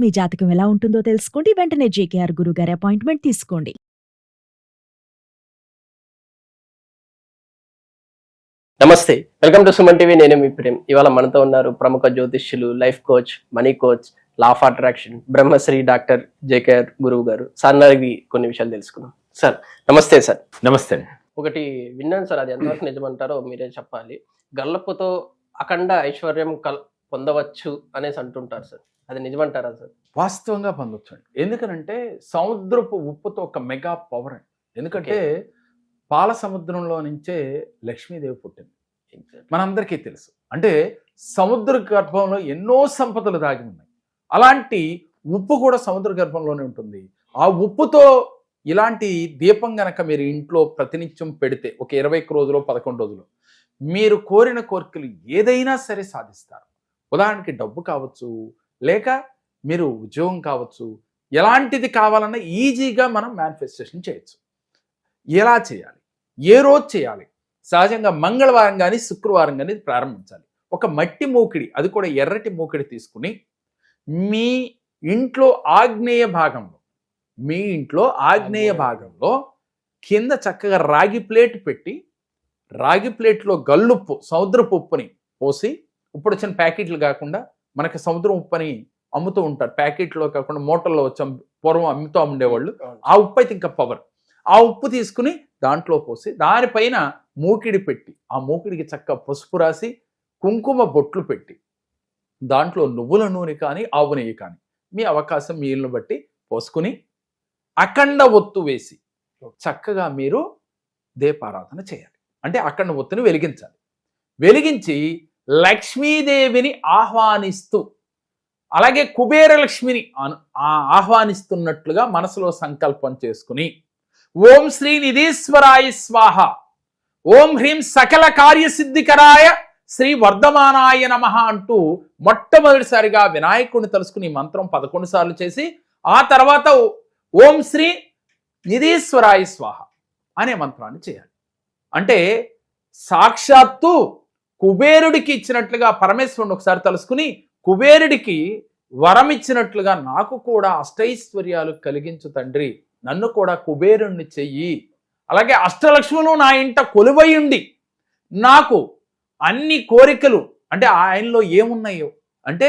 మీ జాతకం ఎలా ఉంటుందో తెలుసుకోండి. వెంటనే జేకేఆర్ గురుగారి అపాయింట్మెంట్ తీసుకోండి. నమస్తే, వెల్కమ్ టు సుమన్ టీవీ. నేను మీ ప్రేమ్. ఇవాళ మనతో ఉన్నారు ప్రముఖ జ్యోతిష్యులు, life coach, money coach, law of attraction, Brahmashri doctor JKR గురువు గారు. సార్ నాది కొన్ని విషయాలు తెలుసుకున్నాం. సార్ నమస్తే. సార్ నమస్తే. ఒకటి విన్నాను సార్, అది ఎంతవరకు నిజమంటారో మీరే చెప్పాలి. గల్లపుతో అఖండ ఐశ్వర్యం పొందవచ్చు అనేసి అంటుంటారు సార్, అది నిజమంటారా సార్? వాస్తవంగా పొందొచ్చు అండి. ఎందుకనంటే సముద్రపు ఉప్పుతో ఒక మెగా పవర్ అండి. ఎందుకంటే పాల సముద్రంలో నుంచే లక్ష్మీదేవి పుట్టింది, మనందరికీ తెలుసు. అంటే సముద్ర గర్భంలో ఎన్నో సంపదలు దాగి ఉన్నాయి. అలాంటి ఉప్పు కూడా సముద్ర గర్భంలోనే ఉంటుంది. ఆ ఉప్పుతో ఇలాంటి దీపం గనక మీరు ఇంట్లో ప్రతినిత్యం పెడితే ఒక 21 రోజులు 11 రోజులు మీరు కోరిన కోరికలు ఏదైనా సరే సాధిస్తారు. ఉదాహరణకి డబ్బు కావచ్చు, లేక మీరు ఉద్యోగం కావచ్చు, ఎలాంటిది కావాలన్నా ఈజీగా మనం మేనిఫెస్టేషన్ చేయొచ్చు. ఎలా చేయాలి, ఏ రోజు చేయాలి? సహజంగా మంగళవారం కానీ శుక్రవారం కానీ ప్రారంభించాలి. ఒక మట్టి మూకిడి, అది కూడా ఎర్రటి మూకిడి తీసుకుని మీ ఇంట్లో ఆగ్నేయ భాగంలో కింద చక్కగా రాగి ప్లేట్ పెట్టి, రాగి ప్లేట్లో గల్లుప్పు, సముద్రపు ఉప్పుని పోసి, ఇప్పుడు వచ్చిన ప్యాకెట్లు కాకుండా మనకి సముద్రం ఉప్పని అమ్ముతూ ఉంటారు, ప్యాకెట్లో కాకుండా మూటల్లో వచ్చాం, పూర్వం అమ్ముతూ ఉండేవాళ్ళు. ఆ ఉప్పు అయితే ఇంకా పవర్. ఆ ఉప్పు తీసుకుని దాంట్లో పోసి దానిపైన మూకిడి పెట్టి, ఆ మూకిడికి చక్కగా పసుపు రాసి కుంకుమ బొట్లు పెట్టి, దాంట్లో నువ్వుల నూనె కానీ ఆవు నెయ్యి కానీ మీ అవకాశం మీ ఇల్లును బట్టి పోసుకుని అఖండ ఒత్తు వేసి చక్కగా మీరు దీపారాధన చేయాలి. అంటే అఖండ ఒత్తుని వెలిగించాలి. వెలిగించి లక్ష్మీదేవిని ఆహ్వానిస్తూ, అలాగే కుబేర లక్ష్మిని ఆహ్వానిస్తున్నట్లుగా మనసులో సంకల్పం చేసుకుని ఓం శ్రీ నిధీశ్వరాయ స్వాహ, ఓం హ్రీం సకల కార్యసిద్ధికరాయ శ్రీ వర్ధమానాయ నమః అంటూ మొట్టమొదటిసారిగా వినాయకుడిని తలుసుకుని మంత్రం 11 సార్లు చేసి, ఆ తర్వాత ఓం శ్రీ నిధీశ్వరాయ స్వాహ అనే మంత్రాన్ని చేయాలి. అంటే సాక్షాత్తు కుబేరుడికి ఇచ్చినట్లుగా పరమేశ్వరుని ఒకసారి తలుసుకుని కుబేరుడికి వరం ఇచ్చినట్లుగా నాకు కూడా అష్టైశ్వర్యాలు కలిగించు తండ్రి, నన్ను కూడా కుబేరుణ్ణి చెయ్యి, అలాగే అష్టలక్ష్ములు నా ఇంట కొలువయుండి నాకు అన్ని కోరికలు, అంటే ఆయనలో ఏమున్నాయో అంటే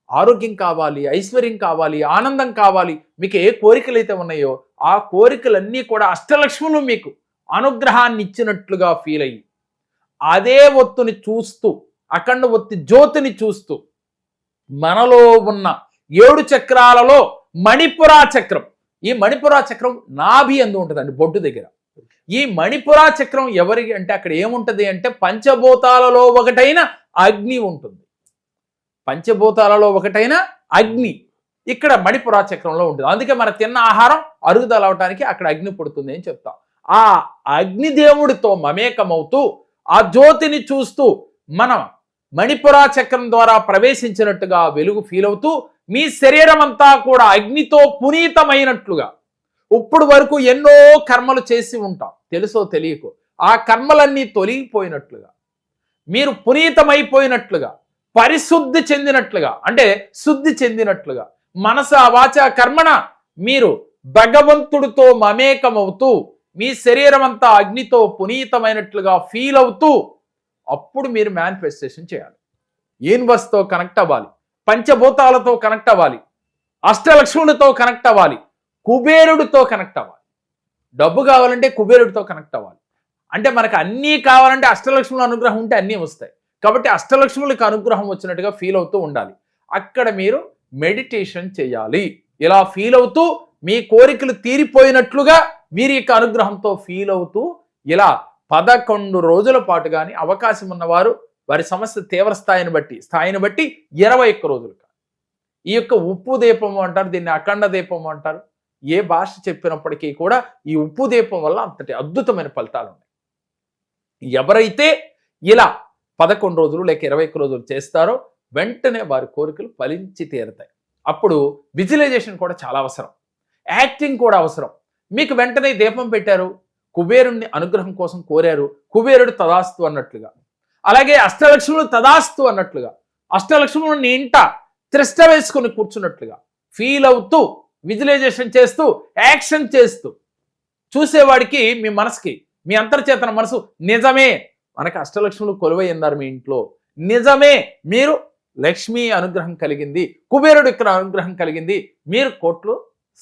ఆరోగ్యం కావాలి, ఐశ్వర్యం కావాలి, ఆనందం కావాలి, మీకు ఏ కోరికలు అయితే ఉన్నాయో ఆ కోరికలన్నీ కూడా అష్టలక్ష్ములు మీకు అనుగ్రహాన్ని ఇచ్చినట్లుగా ఫీల్ అయ్యి, అదే ఒత్తుని చూస్తూ, అఖండ ఒత్తి జ్యోతిని చూస్తూ, మనలో ఉన్న 7 చక్రాలలో మణిపురా చక్రం, ఈ మణిపురా చక్రం నాభి అందు ఉంటుందండి, బొడ్డు దగ్గర. ఈ మణిపురా చక్రం ఎవరికి అంటే అక్కడ ఏముంటది అంటే పంచభూతాలలో ఒకటైన అగ్ని ఉంటుంది. పంచభూతాలలో ఒకటైన అగ్ని ఇక్కడ మణిపురా చక్రంలో ఉంటుంది. అందుకే మన తిన్న ఆహారం అరుగుదల అవటానికి అక్కడ అగ్ని పుడుతుంది అని చెప్తాం. ఆ అగ్నిదేవుడితో మమేకమవుతూ ఆ జ్యోతిని చూస్తూ మనం మణిపురా చక్రం ద్వారా ప్రవేశించినట్టుగా వెలుగు ఫీల్ అవుతూ మీ శరీరం అంతా కూడా అగ్నితో పునీతమైనట్లుగా, ఇప్పుడు వరకు ఎన్నో కర్మలు చేసి ఉంటాం తెలుసో తెలియకో, ఆ కర్మలన్నీ తొలగిపోయినట్లుగా, మీరు పునీతమైపోయినట్లుగా, పరిశుద్ధి చెందినట్లుగా, అంటే శుద్ధి చెందినట్లుగా, మనస వాచ కర్మణ మీరు భగవంతుడితో మమేకమవుతూ మీ శరీరం అంతా అగ్నితో పునీతమైనట్లుగా ఫీల్ అవుతూ అప్పుడు మీరు మేనిఫెస్టేషన్ చేయాలి. యూనివర్స్తో కనెక్ట్ అవ్వాలి, పంచభూతాలతో కనెక్ట్ అవ్వాలి, అష్టలక్ష్ములతో కనెక్ట్ అవ్వాలి, కుబేరుడితో కనెక్ట్ అవ్వాలి. డబ్బు కావాలంటే కుబేరుడితో కనెక్ట్ అవ్వాలి. అంటే మనకు అన్నీ కావాలంటే అష్టలక్ష్ముల అనుగ్రహం ఉంటే అన్నీ వస్తాయి. కాబట్టి అష్టలక్ష్ములకు అనుగ్రహం వచ్చినట్టుగా ఫీల్ అవుతూ ఉండాలి. అక్కడ మీరు మెడిటేషన్ చేయాలి. ఇలా ఫీల్ అవుతూ మీ కోరికలు తీరిపోయినట్లుగా వీరి యొక్క అనుగ్రహంతో ఫీల్ అవుతూ ఇలా 11 రోజుల పాటు కానీ అవకాశం ఉన్నవారు వారి సమస్య తీవ్ర స్థాయిని బట్టి 21 రోజులు. ఈ యొక్క ఉప్పు దీపము అంటారు, దీన్ని అఖండ దీపము అంటారు. ఏ భాష చెప్పినప్పటికీ కూడా ఈ ఉప్పు దీపం వల్ల అంతటి అద్భుతమైన ఫలితాలు ఉన్నాయి. ఎవరైతే ఇలా 11 రోజులు లేక 21 రోజులు చేస్తారో వెంటనే వారి కోరికలు ఫలించి తీరుతాయి. అప్పుడు విజువలైజేషన్ కూడా చాలా అవసరం, యాక్టింగ్ కూడా అవసరం. మీకు వెంటనే దీపం పెట్టారు, కుబేరుణ్ణి అనుగ్రహం కోసం కోరారు, కుబేరుడు తదాస్తు అన్నట్లుగా, అలాగే అష్టలక్ష్ములు తదాస్తు అన్నట్లుగా, అష్టలక్ష్ములు నీ ఇంట త్రిష్ట వేసుకుని కూర్చున్నట్లుగా ఫీల్ అవుతూ విజువలైజేషన్ చేస్తూ యాక్షన్ చేస్తూ చూసేవాడికి మీ మనసుకి మీ అంతర్చేతన మనసు నిజమే మనకి అష్టలక్ష్ములు కొలువై ఉన్నారు మీ ఇంట్లో, నిజమే మీరు లక్ష్మీ అనుగ్రహం కలిగింది, కుబేరుడు ఇక్కడ అనుగ్రహం కలిగింది, మీరు కోట్లు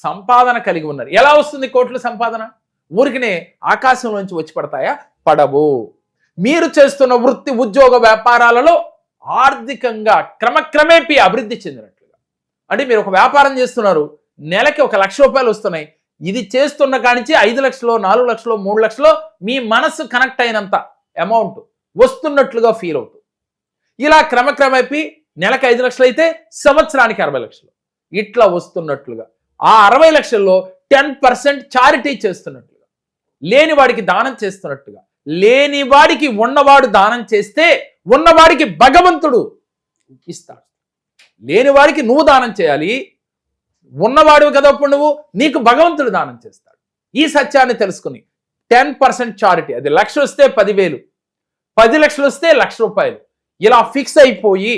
సంపాదన కలిగి ఉన్నారు. ఎలా వస్తుంది కోట్లు సంపాదన? ఊరికినే ఆకాశంలోంచి వచ్చి పడతాయా? పడవు. మీరు చేస్తున్న వృత్తి ఉద్యోగ వ్యాపారాలలో ఆర్థికంగా క్రమక్రమేపీ అభివృద్ధి చెందినట్లుగా. అంటే మీరు ఒక వ్యాపారం చేస్తున్నారు, నెలకి 1 లక్ష రూపాయలు వస్తున్నాయి, ఇది చేస్తున్న కానించి 5 లక్షలు 4 లక్షలు 3 లక్షలు మీ మనసు కనెక్ట్ అయినంత అమౌంట్ వస్తున్నట్లుగా ఫీల్ అవుతుంది. ఇలా క్రమక్రమేపీ నెలకు 5 లక్షలు అయితే సంవత్సరానికి 60 లక్షలు ఇట్లా వస్తున్నట్లుగా, ఆ 60 లక్షల్లో 10% చారిటీ చేస్తున్నట్లుగా, లేనివాడికి దానం చేస్తున్నట్టుగా, లేనివాడికి ఉన్నవాడు దానం చేస్తే ఉన్నవాడికి భగవంతుడు ఇస్తాడు. లేనివాడికి నువ్వు దానం చేయాలి, ఉన్నవాడు కదా ఇప్పుడు నువ్వు, నీకు భగవంతుడు దానం చేస్తాడు. ఈ సత్యాన్ని తెలుసుకుని 10% చారిటీ, అది 1 లక్ష వస్తే 10,000, 10 లక్షలు వస్తే 1 లక్ష రూపాయలు, ఇలా ఫిక్స్ అయిపోయి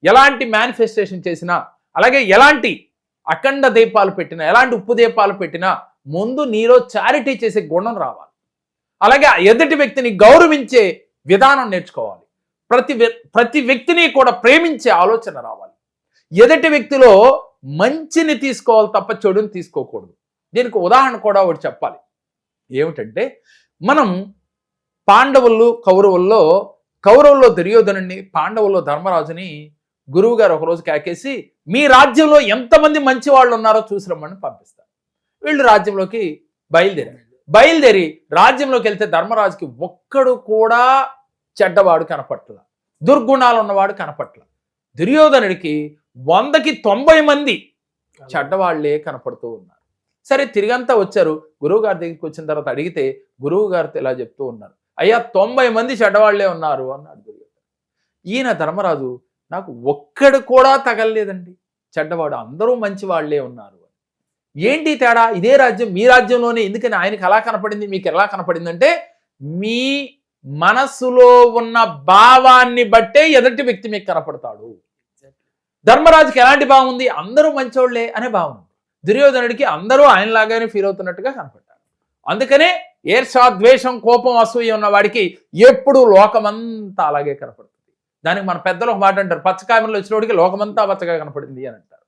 ఎలాంటి మేనిఫెస్టేషన్ చేసినా, అలాగే ఎలాంటి అఖండ దీపాలు పెట్టినా, ఎలాంటి ఉప్పు దీపాలు పెట్టినా ముందు నీలో చారిటీ చేసే గుణం రావాలి. అలాగే ఎదుటి వ్యక్తిని గౌరవించే విధానం నేర్చుకోవాలి. ప్రతి వ్యక్తిని కూడా ప్రేమించే ఆలోచన రావాలి. ఎదుటి వ్యక్తిలో మంచిని తీసుకోవాలి తప్ప చెడుని తీసుకోకూడదు. దీనికి ఉదాహరణ కూడా ఒకటి చెప్పాలి. ఏమిటంటే, మనం పాండవులు కౌరవుల్లో దుర్యోధనుడిని, పాండవుల్లో ధర్మరాజుని గురువు గారు ఒకరోజు కాకేసి మీ రాజ్యంలో ఎంతమంది మంచి వాళ్ళు ఉన్నారో చూసి రమ్మని పంపిస్తారు. వీళ్ళు రాజ్యంలోకి బయలుదేరి రాజ్యంలోకి వెళ్తే ధర్మరాజుకి ఒక్కడు కూడా చెడ్డవాడు కనపట్ల, దుర్గుణాలు ఉన్నవాడు కనపట్ల. దుర్యోధనుడికి 100కి 90 మంది చెడ్డవాళ్లే కనపడుతూ ఉన్నారు. సరే, తిరిగంతా వచ్చారు. గురువు గారి దగ్గరికి వచ్చిన తర్వాత అడిగితే గురువు గారితో ఇలా చెప్తూ ఉన్నారు, అయ్యా 90 మంది చెడ్డవాళ్లే ఉన్నారు అన్నాడు దుర్యోధనుడు. ఈయన ధర్మరాజు, నాకు ఒక్కడు కూడా తగలలేదండి చెడ్డవాడు, అందరూ మంచి వాళ్లే ఉన్నారు. ఏంటి తేడా? ఇదే రాజ్యం, మీ రాజ్యంలోనే, ఎందుకని ఆయనకి అలా కనపడింది, మీకు ఎలా కనపడిందంటే మీ మనసులో ఉన్న భావాన్ని బట్టే ఎదుటి వ్యక్తి మీకు కనపడతాడు. ధర్మరాజుకి ఎలాంటి భావం ఉంది? అందరూ మంచోళ్లే అనే భావం. దుర్యోధనుడికి అందరూ ఆయనలాగానే ఫీల్ అవుతున్నట్టుగా కనపడ్డారు. అందుకనే ఈర్ష్య, ద్వేషం, కోపం, అసూయ ఉన్న వాడికి ఎప్పుడు లోకమంతా అలాగే కనపడుతుంది. దానికి మన పెద్దలు ఒక మాట అంటారు, పచ్చకాయలో వచ్చినోడికి లోకమంతా పచ్చగా కనపడింది అని అంటారు.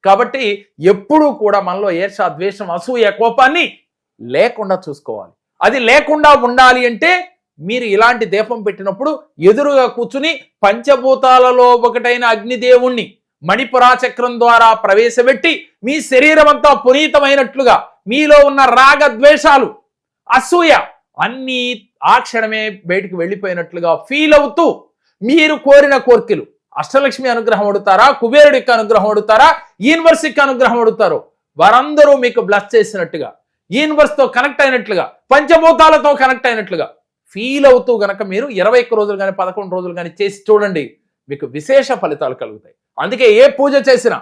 కాబట్టి ఎప్పుడూ కూడా మనలో ఈర్ష్య, ద్వేషం, అసూయ, కోపాన్ని లేకుండా చూసుకోవాలి. అది లేకుండా ఉండాలి అంటే మీరు ఇలాంటి దీపం పెట్టినప్పుడు ఎదురుగా కూర్చుని పంచభూతాలలో ఒకటైన అగ్నిదేవుణ్ణి మణిపురాచక్రం ద్వారా ప్రవేశపెట్టి మీ శరీరం అంతా పునీతమైనట్లుగా, మీలో ఉన్న రాగ ద్వేషాలు, అసూయ అన్నీ ఆ క్షణమే బయటికి వెళ్ళిపోయినట్లుగా ఫీల్ అవుతూ మీరు కోరిన కోరికలు, అష్టలక్ష్మి అనుగ్రహం అడుగుతారా, కుబేరుడి యొక్క అనుగ్రహం అడుగుతారా, యూనివర్స్ యొక్క అనుగ్రహం అడుగుతారో వారందరూ మీకు బ్లెస్ చేసినట్టుగా, యూనివర్స్ తో కనెక్ట్ అయినట్లుగా, పంచభూతాలతో కనెక్ట్ అయినట్లుగా ఫీల్ అవుతూ గనక మీరు 21 రోజులు కానీ 11 రోజులు కానీ చేసి చూడండి, మీకు విశేష ఫలితాలు కలుగుతాయి. అందుకే ఏ పూజ చేసినా,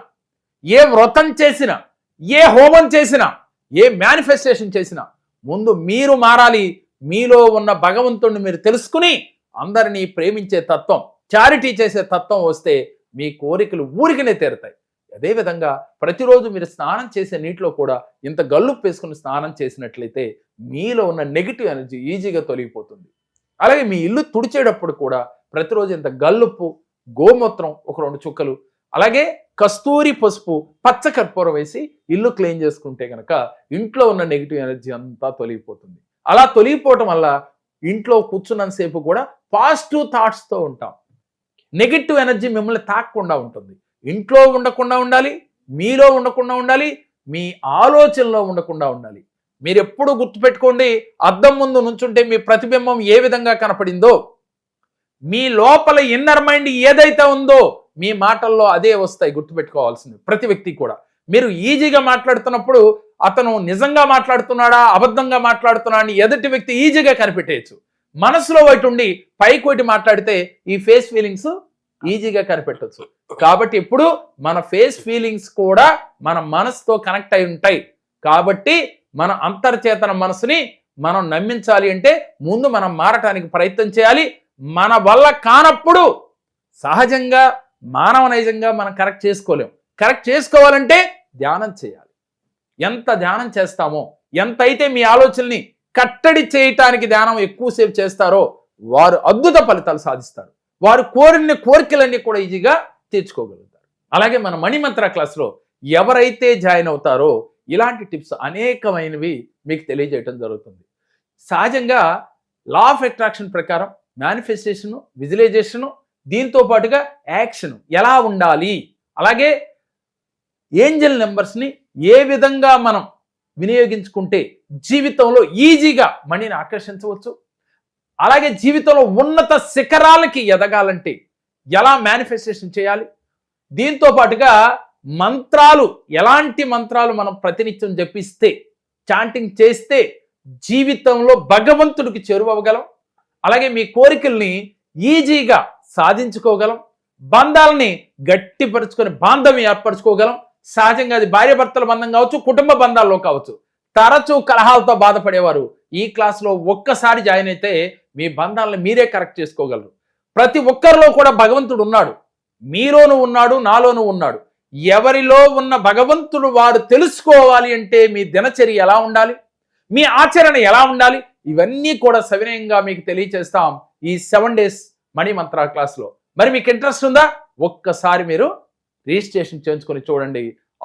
ఏ వ్రతం చేసినా, ఏ హోమం చేసినా, ఏ మేనిఫెస్టేషన్ చేసినా ముందు మీరు మారాలి. మీలో ఉన్న భగవంతుడిని మీరు తెలుసుకుని అందరినీ ప్రేమించే తత్వం, చారిటీ చేసే తత్వం వస్తే మీ కోరికలు ఊరికనే తీరుతాయి. అదేవిధంగా ప్రతిరోజు మీరు స్నానం చేసే నీటిలో కూడా ఇంత గల్లుప్పు వేసుకుని స్నానం చేసినట్లయితే మీలో ఉన్న నెగిటివ్ ఎనర్జీ ఈజీగా తొలగిపోతుంది. అలాగే మీ ఇల్లు తుడిచేటప్పుడు కూడా ప్రతిరోజు ఇంత గల్లుప్పు, గోమూత్రం ఒక 2 చుక్కలు, అలాగే కస్తూరి పసుపు, పచ్చ కర్పూరం వేసి ఇల్లు క్లీన్ చేసుకుంటే కనుక ఇంట్లో ఉన్న నెగిటివ్ ఎనర్జీ అంతా తొలగిపోతుంది. అలా తొలగిపోవటం వల్ల ఇంట్లో కూర్చున్నంతసేపు కూడా పాజిటివ్ థాట్స్తో ఉంటాం. నెగిటివ్ ఎనర్జీ మిమ్మల్ని తాకకుండా ఉంటుంది. ఇంట్లో ఉండకుండా ఉండాలి, మీలో ఉండకుండా ఉండాలి, మీ ఆలోచనలో ఉండకుండా ఉండాలి. మీరు ఎప్పుడు గుర్తుపెట్టుకోండి, అద్దం ముందు నుంచుంటే మీ ప్రతిబింబం ఏ విధంగా కనపడిందో, మీ లోపల ఇన్నర్ మైండ్ ఏదైతే ఉందో మీ మాటల్లో అదే వస్తాయి. గుర్తుపెట్టుకోవాల్సింది ప్రతి వ్యక్తి కూడా. మీరు ఈజీగా మాట్లాడుతున్నప్పుడు అతను నిజంగా మాట్లాడుతున్నాడా, అబద్ధంగా మాట్లాడుతున్నాడా అని ఎదుటి వ్యక్తి ఈజీగా కనిపెట్టేయచ్చు. మనసులో ఒకటి ఉండి పైకి ఒకటి మాట్లాడితే ఈ ఫేస్ ఫీలింగ్స్ ఈజీగా కనిపెట్టవచ్చు. కాబట్టి ఇప్పుడు మన ఫేస్ ఫీలింగ్స్ కూడా మన మనసుతో కనెక్ట్ అయి ఉంటాయి. కాబట్టి మన అంతర్చేతన మనసుని మనం నమ్మించాలి అంటే ముందు మనం మారటానికి ప్రయత్నం చేయాలి. మన వల్ల కానప్పుడు సహజంగా మానవ నైజంగా మనం కరెక్ట్ చేసుకోలేం. కరెక్ట్ చేసుకోవాలంటే ధ్యానం చేయాలి. ఎంత ధ్యానం చేస్తామో, ఎంతైతే మీ ఆలోచనని కట్టడి చేయటానికి ధ్యానం ఎక్కువసేపు చేస్తారో వారు అద్భుత ఫలితాలు సాధిస్తారు. వారు కోరిన కోరికలన్నీ కూడా ఈజీగా తీర్చుకోగలుగుతారు. అలాగే మన మణిమంత్ర క్లాస్లో ఎవరైతే జాయిన్ అవుతారో ఇలాంటి టిప్స్ అనేకమైనవి మీకు తెలియజేయటం జరుగుతుంది. సహజంగా లా ఆఫ్ అట్రాక్షన్ ప్రకారం మేనిఫెస్టేషను, విజువలైజేషను, దీంతో పాటుగా యాక్షన్ ఎలా ఉండాలి, అలాగే ఏంజల్ నెంబర్స్ని ఏ విధంగా మనం వినియోగించుకుంటే జీవితంలో ఈజీగా మనీని ఆకర్షించవచ్చు, అలాగే జీవితంలో ఉన్నత శిఖరాలకి ఎదగాలంటే ఎలా మేనిఫెస్టేషన్ చేయాలి, దీంతో పాటుగా మంత్రాలు, ఎలాంటి మంత్రాలు మనం ప్రతినిత్యం జపిస్తే, చాంటింగ్ చేస్తే జీవితంలో భగవంతుడికి చేరువవ్వగలం, అలాగే మీ కోరికల్ని ఈజీగా సాధించుకోగలం, బంధాలని గట్టిపరుచుకొని బాంధవ్యం ఏర్పరచుకోగలం. సహజంగా అది భార్యాభర్తల బంధం కావచ్చు, కుటుంబ బంధాల్లో కావచ్చు. తరచూ కలహాలతో బాధపడేవారు ఈ క్లాస్లో ఒక్కసారి జాయిన్ అయితే మీ బంధాలను మీరే కరెక్ట్ చేసుకోగలరు. ప్రతి ఒక్కరిలో కూడా భగవంతుడు ఉన్నాడు. మీలోనూ ఉన్నాడు, నాలోనూ ఉన్నాడు. ఎవరిలో ఉన్న భగవంతుడు వారు తెలుసుకోవాలి అంటే మీ దినచర్య ఎలా ఉండాలి, మీ ఆచరణ ఎలా ఉండాలి, ఇవన్నీ కూడా సవినయంగా మీకు తెలియచేస్తాం ఈ 7 days మనీ మంత్ర క్లాస్లో. మరి మీకు ఇంట్రెస్ట్ ఉందా? ఒక్కసారి మీరు రిజిస్ట్రేషన్ చేయించుకొని చూడండి.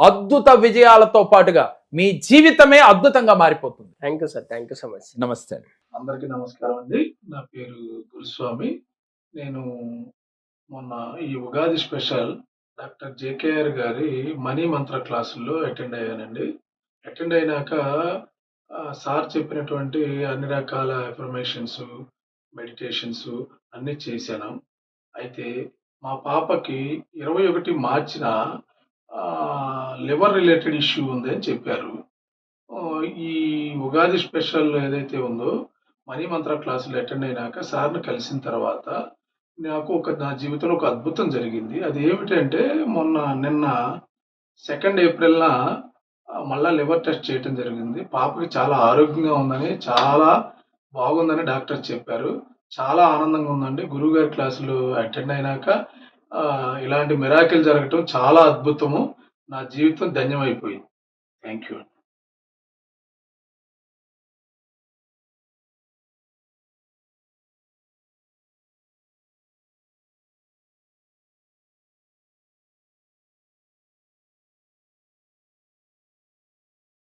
అద్భుత విజయాలతో పాటుగా మీ జీవితమే అద్భుతంగా మారిపోతుంది. Thank you sir, thank you so much. నమస్తే అండి. అందరికీ నమస్కారం అండి. నా పేరు గురుస్వామి. నేను మొన్న ఈ ఉగాది స్పెషల్ డాక్టర్ జేకేఆర్ గారి మనీ మంత్ర క్లాసుల్లో అటెండ్ అయ్యానండి. అటెండ్ అయినాక సార్ చెప్పినటువంటి అన్ని రకాల అఫర్మేషన్స్, మెడిటేషన్స్ అన్నీ చేశాను. అయితే మా పాపకి 21 మార్చిన లివర్ రిలేటెడ్ ఇష్యూ ఉంది అని చెప్పారు. ఈ ఉగాది స్పెషల్ ఏదైతే ఉందో మనీ మంత్ర క్లాసులు అటెండ్ అయినాక సార్ని కలిసిన తర్వాత నాకు నా జీవితంలో ఒక అద్భుతం జరిగింది. అది ఏమిటంటే నిన్న 2 ఏప్రిల్న మళ్ళా లివర్ టెస్ట్ చేయటం జరిగింది. పాపకి చాలా ఆరోగ్యంగా ఉందని, చాలా బాగుందని డాక్టర్ చెప్పారు. చాలా ఆనందంగా ఉందండి. గురువుగారి క్లాసులు అటెండ్ అయినాక ఇలాంటి మిరాకిల్ జరగటం చాలా అద్భుతము. నా జీవితం ధన్యమైపోయింది. Thank you.